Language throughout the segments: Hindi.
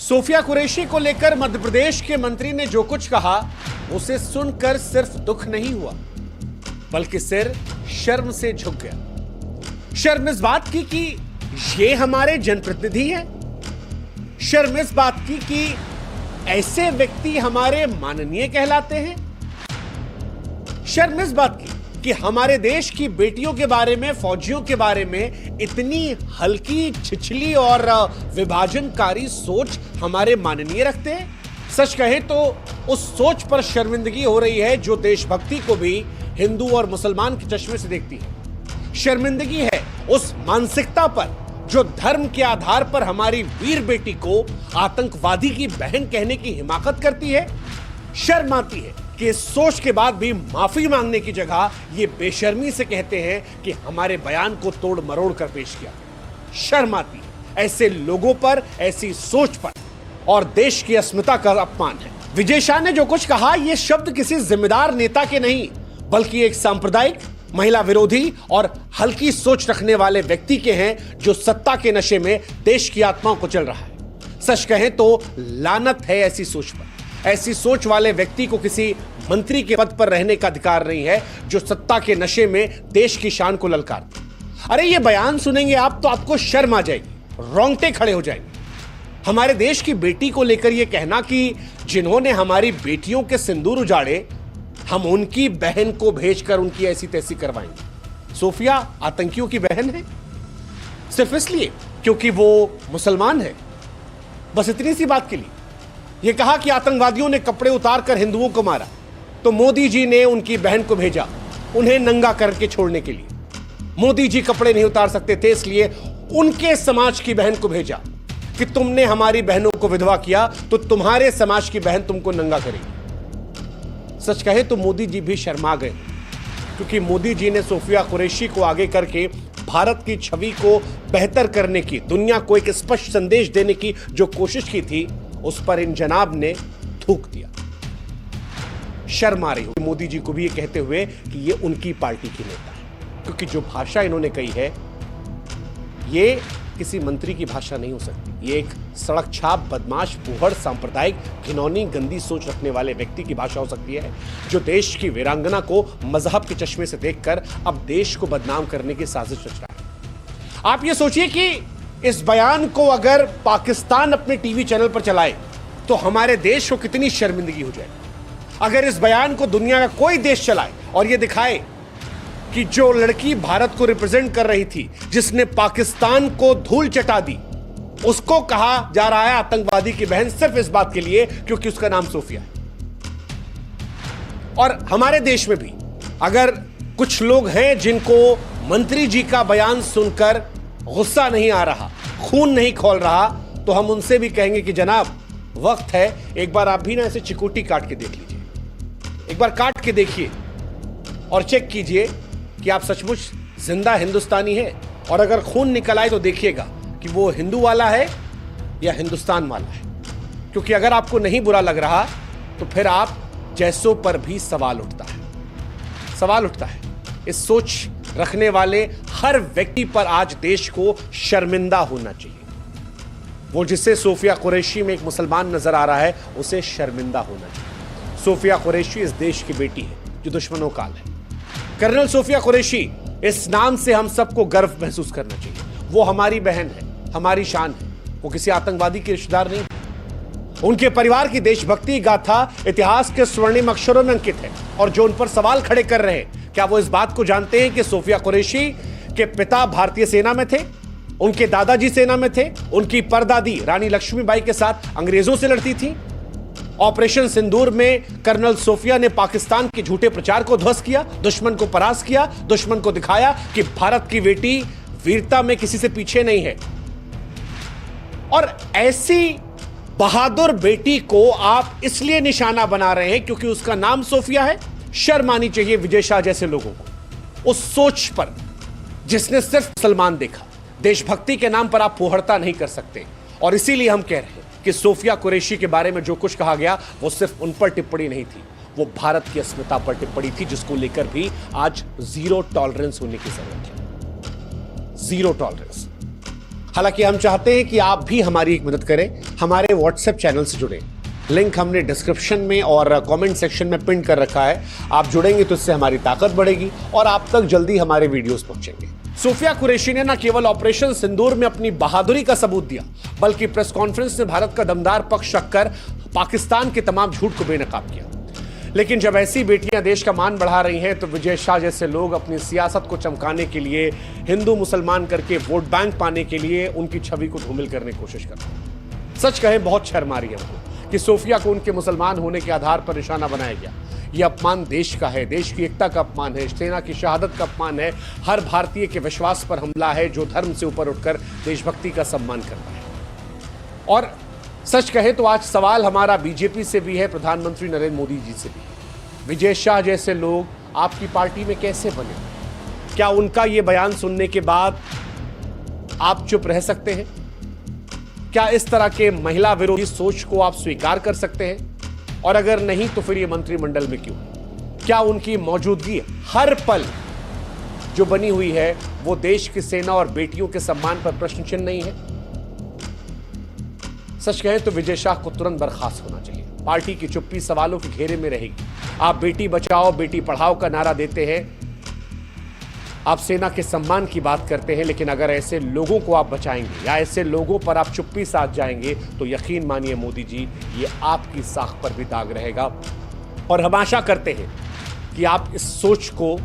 सोफिया कुरैशी को लेकर मध्य प्रदेश के मंत्री ने जो कुछ कहा उसे सुनकर सिर्फ दुख नहीं हुआ बल्कि सिर शर्म से झुक गया। शर्म इस बात की कि ये हमारे जनप्रतिनिधि हैं, शर्म इस बात की कि ऐसे व्यक्ति हमारे माननीय कहलाते हैं, शर्म इस बात की कि हमारे देश की बेटियों के बारे में, फौजियों के बारे में इतनी हल्की, छिछली और विभाजनकारी सोच हमारे माननीय रखते हैं। सच कहें तो उस सोच पर शर्मिंदगी हो रही है जो देशभक्ति को भी हिंदू और मुसलमान के चश्मे से देखती है। शर्मिंदगी है उस मानसिकता पर जो धर्म के आधार पर हमारी वीर बेटी को आतंकवादी की बहन कहने की हिमाकत करती है। शर्म आती है कि इस सोच के बाद भी माफी मांगने की जगह ये बेशर्मी से कहते हैं कि हमारे बयान को तोड़ मरोड़ कर पेश किया। शर्म आती है ऐसे लोगों पर, ऐसी सोच पर, और देश की अस्मिता का अपमान है। विजय शाह ने जो कुछ कहा ये शब्द किसी जिम्मेदार नेता के नहीं बल्कि एक सांप्रदायिक, महिला विरोधी और हल्की सोच रखने वाले व्यक्ति के हैं जो सत्ता के नशे में देश की आत्माओं को चल रहा है। सच कहें तो लानत है ऐसी सोच पर। ऐसी सोच वाले व्यक्ति को किसी मंत्री के पद पर रहने का अधिकार नहीं है जो सत्ता के नशे में देश की शान को ललकारते। अरे ये बयान सुनेंगे आप तो आपको शर्म आ जाएगी, रोंगटे खड़े हो जाएंगे। हमारे देश की बेटी को लेकर यह कहना कि जिन्होंने हमारी बेटियों के सिंदूर उजाड़े हम उनकी बहन को भेजकर उनकी ऐसी तैसी करवाएंगे। सोफिया आतंकियों की बहन है सिर्फ इसलिए क्योंकि वो मुसलमान है, बस इतनी सी बात के लिए। यह कहा कि आतंकवादियों ने कपड़े उतारकर हिंदुओं को मारा तो मोदी जी ने उनकी बहन को भेजा उन्हें नंगा करके छोड़ने के लिए। मोदी जी कपड़े नहीं उतार सकते थे इसलिए उनके समाज की बहन को भेजा कि तुमने हमारी बहनों को विधवा किया तो तुम्हारे समाज की बहन तुमको नंगा करेगी। सच कहे तो मोदी जी भी शर्मा गए क्योंकि मोदी जी ने सोफिया कुरैशी को आगे करके भारत की छवि को बेहतर करने की, दुनिया को एक स्पष्ट संदेश देने की जो कोशिश की थी उस पर इन जनाब ने थूक दिया। शर्म आ रही हो मोदी जी को भी ये कहते हुए कि ये उनकी पार्टी की नेता है, क्योंकि जो भाषा इन्होंने कही है ये किसी मंत्री की भाषा नहीं हो सकती। ये एक सड़क छाप, बदमाश, फूहड़, सांप्रदायिक, घिनौनी, गंदी सोच रखने वाले व्यक्ति की भाषा हो सकती है जो देश की वीरांगना को मजहब के चश्मे से देखकर अब देश को बदनाम करने की साजिश रच रहा है। आप ये सोचिए कि इस बयान को अगर पाकिस्तान अपने टीवी चैनल पर चलाए तो हमारे देश को कितनी शर्मिंदगी हो जाए। अगर इस बयान को दुनिया का कोई देश चलाए और यह दिखाए कि जो लड़की भारत को रिप्रेजेंट कर रही थी, जिसने पाकिस्तान को धूल चटा दी, उसको कहा जा रहा है आतंकवादी की बहन सिर्फ इस बात के लिए क्योंकि उसका नाम सोफिया है। और हमारे देश में भी अगर कुछ लोग हैं जिनको मंत्री जी का बयान सुनकर गुस्सा नहीं आ रहा, खून नहीं खौल रहा, तो हम उनसे भी कहेंगे कि जनाब वक्त है एक बार आप भी ना ऐसे चिकोटी काट के देख लीजिए। एक बार काट के देखिए और चेक कीजिए कि आप सचमुच जिंदा हिंदुस्तानी है। और अगर खून निकल आए तो देखिएगा कि वो हिंदू वाला है या हिंदुस्तान वाला है। क्योंकि अगर आपको नहीं बुरा लग रहा तो फिर आप जैसों पर भी सवाल उठता है। इस सोच रखने वाले हर व्यक्ति पर आज देश को शर्मिंदा होना चाहिए। वो जिसे सोफिया कुरैशी में एक मुसलमान नजर आ रहा है उसे शर्मिंदा होना चाहिए। सोफिया कुरैशी इस देश की बेटी है जो दुश्मनों काल है। कर्नल सोफिया कुरैशी, इस नाम से हम सबको गर्व महसूस करना चाहिए। वो हमारी बहन है, हमारी शान है। वो किसी आतंकवादी के रिश्तेदार नहीं। उनके परिवार की देशभक्ति गाथा इतिहास के स्वर्णिम अक्षरों में अंकित है। और जो उन पर सवाल खड़े कर रहे हैं, क्या वो इस बात को जानते हैं कि सोफिया कुरैशी के पिता भारतीय सेना में थे, उनके दादाजी सेना में थे, उनकी परदादी रानी लक्ष्मीबाई के साथ अंग्रेजों से लड़ती थी। ऑपरेशन सिंदूर में कर्नल सोफिया ने पाकिस्तान के झूठे प्रचार को ध्वस्त किया, दुश्मन को परास्त किया, दुश्मन को दिखाया कि भारत की बेटी वीरता में किसी से पीछे नहीं है। और ऐसी बहादुर बेटी को आप इसलिए निशाना बना रहे हैं क्योंकि उसका नाम सोफिया है। शर्म आनी चाहिए विजय शाह जैसे लोगों को उस सोच पर जिसने सिर्फ मुसलमान देखा। देशभक्ति के नाम पर आप फुहड़ता नहीं कर सकते। और इसीलिए हम कह रहे हैं कि सोफिया कुरैशी के बारे में जो कुछ कहा गया वो सिर्फ उन पर टिप्पणी नहीं थी, वो भारत की अस्मिता पर टिप्पणी थी जिसको लेकर भी आज जीरो टॉलरेंस होने की जरूरत है। Zero tolerance. हालांकि हम चाहते हैं कि आप भी हमारी एक मदद करें, हमारे व्हाट्सएप चैनल से जुड़े। लिंक हमने डिस्क्रिप्शन में और कमेंट सेक्शन में पिन कर रखा है। आप जुड़ेंगे तो इससे हमारी ताकत बढ़ेगी और आप तक जल्दी हमारे वीडियोस पहुंचेंगे। सोफिया कुरैशी ने न केवल ऑपरेशन सिंदूर में अपनी बहादुरी का सबूत दिया, बल्कि प्रेस कॉन्फ्रेंस में भारत का दमदार पक्ष रखकर पाकिस्तान के तमाम झूठ को बेनकाब किया। लेकिन जब ऐसी बेटियां देश का मान बढ़ा रही हैं तो विजय शाह जैसे लोग अपनी सियासत को चमकाने के लिए, हिंदू मुसलमान करके वोट बैंक पाने के लिए उनकी छवि को धूमिल करने की कोशिश करते हैं। सच कहें, बहुत शर्म आ रही है हमको कि सोफिया को उनके मुसलमान होने के आधार पर निशाना बनाया गया। यह अपमान देश का है, देश की एकता का अपमान है, सेना की शहादत का अपमान है, हर भारतीय के विश्वास पर हमला है जो धर्म से ऊपर उठकर देशभक्ति का सम्मान करता है। और सच कहे तो आज सवाल हमारा बीजेपी से भी है, प्रधानमंत्री नरेंद्र मोदी जी से भी है। विजय शाह जैसे लोग आपकी पार्टी में कैसे बने? क्या उनका यह बयान सुनने के बाद आप चुप रह सकते हैं? क्या इस तरह के महिला विरोधी सोच को आप स्वीकार कर सकते हैं? और अगर नहीं तो फिर ये मंत्रिमंडल में क्यों? क्या उनकी मौजूदगी हर पल जो बनी हुई है वो देश की सेना और बेटियों के सम्मान पर प्रश्न चिन्ह नहीं है? सच कहें तो विजय शाह को तुरंत बर्खास्त होना चाहिए। पार्टी की चुप्पी सवालों के घेरे में रहेगी। आप बेटी बचाओ बेटी पढ़ाओ का नारा देते हैं, आप सेना के सम्मान की बात करते हैं, लेकिन अगर ऐसे लोगों को आप बचाएंगे या ऐसे लोगों पर आप चुप्पी साध जाएंगे तो यकीन मानिए मोदी जी, ये आपकी साख पर भी दाग रहेगा। और हम आशा करते हैं कि आप इस सोच को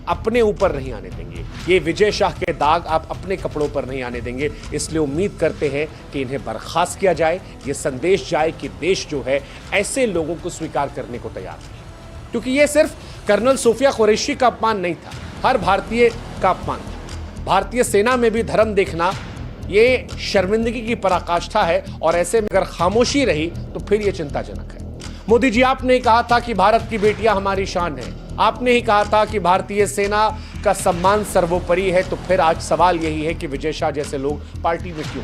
अपने ऊपर नहीं आने देंगे, ये विजय शाह के दाग आप अपने कपड़ों पर नहीं आने देंगे। इसलिए उम्मीद करते हैं कि इन्हें बर्खास्त किया जाए, ये संदेश जाए कि देश जो है ऐसे लोगों को स्वीकार करने को तैयार है। क्योंकि ये सिर्फ कर्नल सोफिया कुरैशी का अपमान नहीं था, हर भारतीय का अपमान था। भारतीय सेना में भी धर्म देखना ये शर्मिंदगी की पराकाष्ठा है और ऐसे में अगर खामोशी रही तो फिर ये चिंताजनक है। मोदी जी, आपने ही कहा था कि भारत की बेटियां हमारी शान है, आपने ही कहा था कि भारतीय सेना का सम्मान सर्वोपरि है, तो फिर आज सवाल यही है कि विजय शाह जैसे लोग पार्टी में क्यों?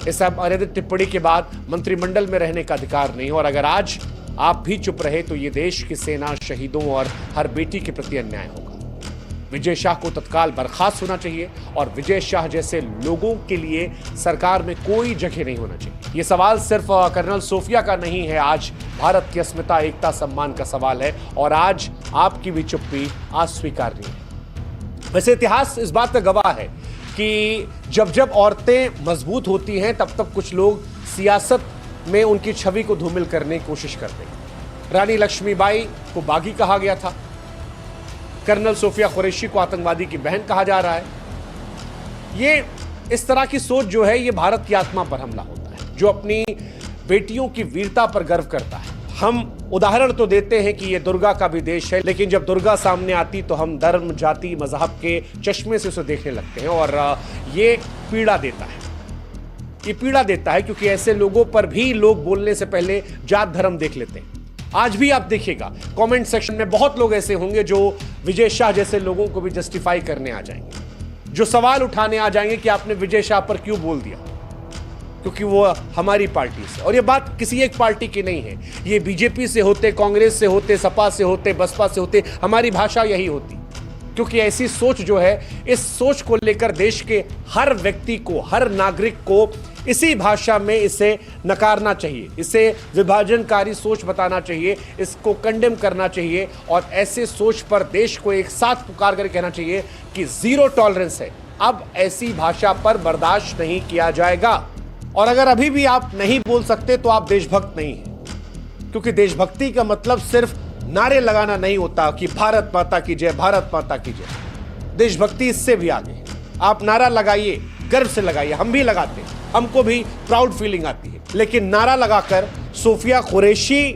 इस अनैतिक टिप्पणी के बाद मंत्रिमंडल में रहने का अधिकार नहीं, और अगर आज आप भी चुप रहे तो ये देश की सेना, शहीदों और हर बेटी के प्रति अन्याय होगा। विजय शाह को तत्काल बर्खास्त होना चाहिए और विजय शाह जैसे लोगों के लिए सरकार में कोई जगह नहीं होना चाहिए। ये सवाल सिर्फ कर्नल सोफिया का नहीं है, आज भारत की अस्मिता, एकता, सम्मान का सवाल है और आज आपकी भी चुप्पी अस्वीकार्य है। वैसे इतिहास इस बात का गवाह है कि जब जब औरतें मजबूत होती हैं तब तक कुछ लोग सियासत में उनकी छवि को धूमिल करने की कोशिश करते हैं। रानी लक्ष्मीबाई को बागी कहा गया था, कर्नल सोफिया कुरैशी को आतंकवादी की बहन कहा जा रहा है। ये इस तरह की सोच जो है ये भारत की आत्मा पर हमला होता है, जो अपनी बेटियों की वीरता पर गर्व करता है। हम उदाहरण तो देते हैं कि ये दुर्गा का भी देश है, लेकिन जब दुर्गा सामने आती तो हम धर्म, जाति, मजहब के चश्मे से उसे देखने लगते हैं और ये पीड़ा देता है। ये पीड़ा देता है क्योंकि ऐसे लोगों पर भी लोग बोलने से पहले जात धर्म देख लेते हैं। आज भी आप देखिएगा कमेंट सेक्शन में बहुत लोग ऐसे होंगे जो विजय शाह जैसे लोगों को भी जस्टिफाई करने आ जाएंगे, जो सवाल उठाने आ जाएंगे कि आपने विजय शाह पर क्यों बोल दिया, क्योंकि वो हमारी पार्टी से। और ये बात किसी एक पार्टी की नहीं है, ये बीजेपी से होते, कांग्रेस से होते, सपा से होते, बसपा से होते, हमारी भाषा यही होती। क्योंकि ऐसी सोच जो है, इस सोच को लेकर देश के हर व्यक्ति को, हर नागरिक को इसी भाषा में इसे नकारना चाहिए, इसे विभाजनकारी सोच बताना चाहिए, इसको कंडेम करना चाहिए और ऐसे सोच पर देश को एक साथ पुकार कर कहना चाहिए कि जीरो टॉलरेंस है। अब ऐसी भाषा पर बर्दाश्त नहीं किया जाएगा। और अगर अभी भी आप नहीं बोल सकते तो आप देशभक्त नहीं हैं, क्योंकि देशभक्ति का मतलब सिर्फ नारे लगाना नहीं होता कि भारत माता की जय, भारत माता की जय। देशभक्ति इससे भी आगे। आप नारा लगाइए, गर्व से लगाइए, हम भी लगाते हैं, हमको भी प्राउड फीलिंग आती है, लेकिन नारा लगाकर सोफिया कुरैशी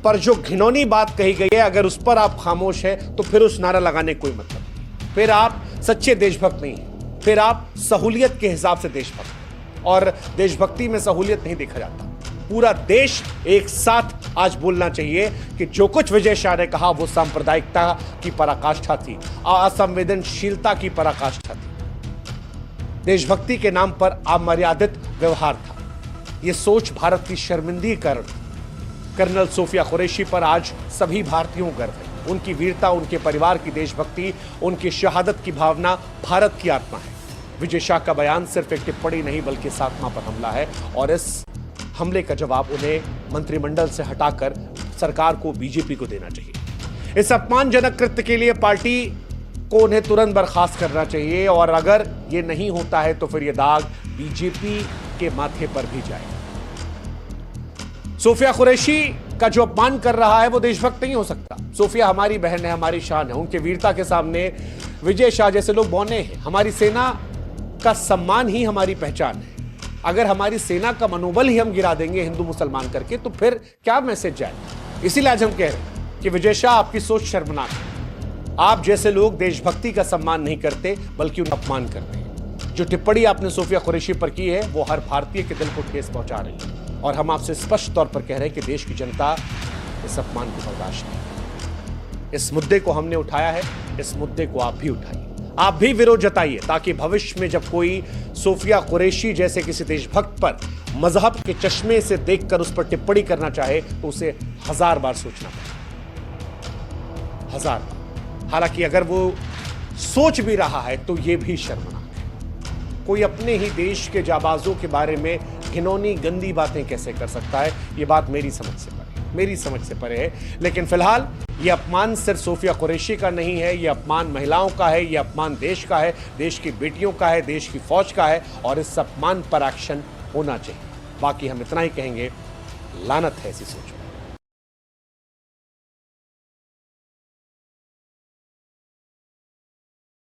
पर जो घिनौनी बात कही गई है, अगर उस पर आप खामोश हैं तो फिर उस नारा लगाने कोई मतलब नहीं। फिर आप सच्चे देशभक्त नहीं हैं, फिर आप सहूलियत के हिसाब से देशभक्त हैं। और देशभक्ति में सहूलियत नहीं देखा जाता। पूरा देश एक साथ आज बोलना चाहिए कि जो कुछ विजय शाह ने कहा वो सांप्रदायिकता की पराकाष्ठा थी, असंवेदनशीलता की पराकाष्ठा थी, देशभक्ति के नाम पर अमर्यादित व्यवहार था। यह सोच भारत की शर्मिंदगी कर कर्नल सोफिया कुरैशी पर आज सभी भारतीयों को गर्व है। उनकी वीरता, उनके परिवार की देशभक्ति, उनकी शहादत की भावना भारत की आत्मा है। विजय शाह का बयान सिर्फ एक टिप्पणी नहीं बल्कि सातवां पर हमला है और इस हमले का जवाब उन्हें मंत्रिमंडल से हटाकर सरकार को, बीजेपी को देना चाहिए। इस अपमानजनक कृत्य के लिए पार्टी को उन्हें तुरंत बर्खास्त करना चाहिए और अगर यह नहीं होता है तो फिर यह दाग बीजेपी के माथे पर भी जाएगा। सोफिया कुरैशी का जो अपमान कर रहा है वो देशभक्त नहीं हो सकता। सोफिया हमारी बहन है, हमारी शान है। उनके वीरता के सामने विजय शाह जैसे लोग बौने हैं। हमारी सेना का सम्मान ही हमारी पहचान है। अगर हमारी सेना का मनोबल ही हम गिरा देंगे हिंदू मुसलमान करके तो फिर क्या मैसेज जाएगा। इसीलिए आज हम कह रहे हैं कि विजय शाह, आपकी सोच शर्मनाक है। आप जैसे लोग देशभक्ति का सम्मान नहीं करते बल्कि उनका अपमान करते हैं। जो टिप्पणी आपने सोफिया कुरैशी पर की है वो हर भारतीय के दिल को ठेस पहुंचा रही है और हम आपसे स्पष्ट तौर पर कह रहे हैं कि देश की जनता इस अपमान को बर्दाश्त नहीं। इस मुद्दे को हमने उठाया है, इस मुद्दे को आप भी उठाइए, आप भी विरोध जताइए ताकि भविष्य में जब कोई सोफिया कुरैशी जैसे किसी देशभक्त पर मजहब के चश्मे से देखकर उस पर टिप्पणी करना चाहे तो उसे 1000 बार सोचना पड़े, 1000 बार। हालांकि अगर वो सोच भी रहा है तो यह भी शर्मनाक है। कोई अपने ही देश के जाबाजों के बारे में घिनौनी गंदी बातें कैसे कर सकता है, यह बात मेरी समझ से परे है। लेकिन फिलहाल यह अपमान सिर्फ सोफिया कुरैशी का नहीं है, यह अपमान महिलाओं का है, यह अपमान देश का है, देश की बेटियों का है, देश की फौज का है और इस अपमान पर एक्शन होना चाहिए। बाकी हम इतना ही कहेंगे, लानत है ऐसी सोच।